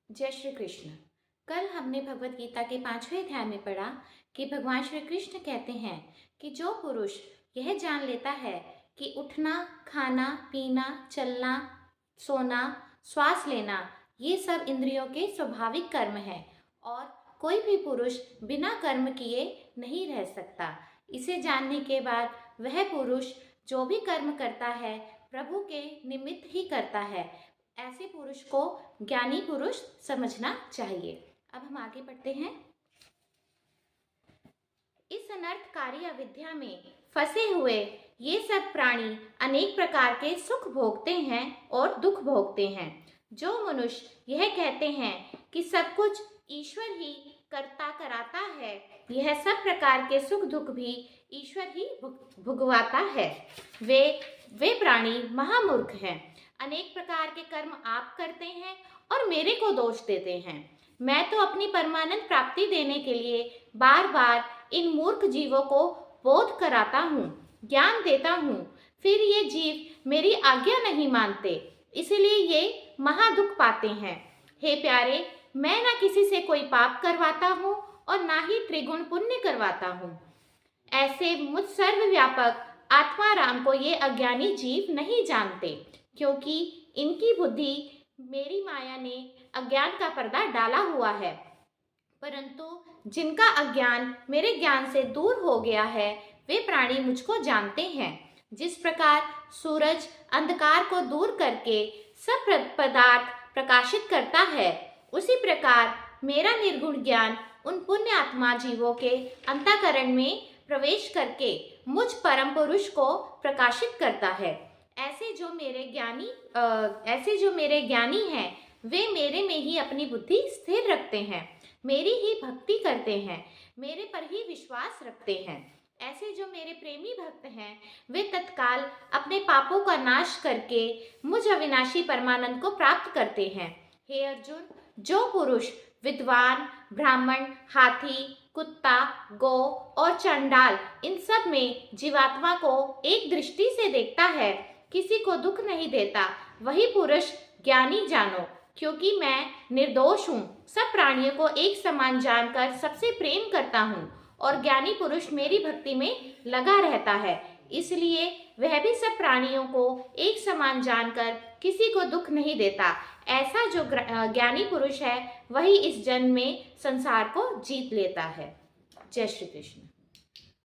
जय श्री कृष्ण। कल हमने भगवत गीता के 5वें अध्याय में पढ़ा कि भगवान श्री कृष्ण कहते हैं कि जो पुरुष यह जान लेता है कि उठना, खाना, पीना, चलना, सोना, श्वास लेना ये सब इंद्रियों के स्वाभाविक कर्म है और कोई भी पुरुष बिना कर्म किए नहीं रह सकता। इसे जानने के बाद वह पुरुष जो भी कर्म करता है प्रभु के निमित्त ही करता है। ऐसे पुरुष को ज्ञानी पुरुष समझना चाहिए। अब हम आगे बढ़ते हैं। इस अनर्थकारी अविद्या में फंसे हुए ये सब प्राणी अनेक प्रकार के सुख भोगते हैं और दुख भोगते हैं। जो मनुष्य यह कहते हैं कि सब कुछ ईश्वर ही करता कराता है, यह सब प्रकार के सुख दुख भी ईश्वर ही भुगवाता है, वे प्राणी महामूर्ख हैं। अनेक प्रकार के कर्म आप करते हैं और मेरे को दोष देते हैं। मैं तो अपनी परमानंद प्राप्ति देने के लिए बार बार इन मूर्ख जीवों को बोध कराता हूँ, ज्ञान देता हूँ, फिर ये जीव मेरी आज्ञा नहीं मानते, इसलिए ये महादुख पाते हैं। हे प्यारे, मैं ना किसी से कोई पाप करवाता हूँ और ना ही त्रिगुण पुण्य करवाता हूँ। ऐसे मुझ सर्वव्यापक आत्मा राम को ये अज्ञानी जीव नहीं जानते, क्योंकि इनकी बुद्धि मेरी माया ने अज्ञान का पर्दा डाला हुआ है। परंतु जिनका अज्ञान मेरे ज्ञान से दूर हो गया है वे प्राणी मुझको जानते हैं। जिस प्रकार सूरज अंधकार को दूर करके सब पदार्थ प्रकाशित करता है, उसी प्रकार मेरा निर्गुण ज्ञान उन पुण्य आत्मा जीवों के अंतःकरण में प्रवेश करके मुझ परम पुरुष को प्रकाशित करता है। ऐसे जो मेरे ज्ञानी हैं वे मेरे में ही अपनी बुद्धि स्थिर रखते हैं, मेरी ही भक्ति करते हैं, मेरे पर ही विश्वास रखते हैं। ऐसे जो मेरे प्रेमी भक्त हैं वे तत्काल अपने पापों का नाश करके मुझ अविनाशी परमानंद को प्राप्त करते हैं। हे अर्जुन, जो पुरुष विद्वान, ब्राह्मण, हाथी, कुत्ता, गौ और चंडाल इन सब में जीवात्मा को एक दृष्टि से देखता है, किसी को दुख नहीं देता, वही पुरुष ज्ञानी जानो, क्योंकि मैं निर्दोष हूँ, सब प्राणियों को एक समान जानकर सबसे प्रेम करता हूँ और ज्ञानी पुरुष मेरी भक्ति में लगा रहता है, इसलिए वह भी सब प्राणियों को एक समान जानकर किसी को दुख नहीं देता। ऐसा जो ज्ञानी पुरुष है वही इस जन्म में संसार को जीत लेता है। जय श्री कृष्ण।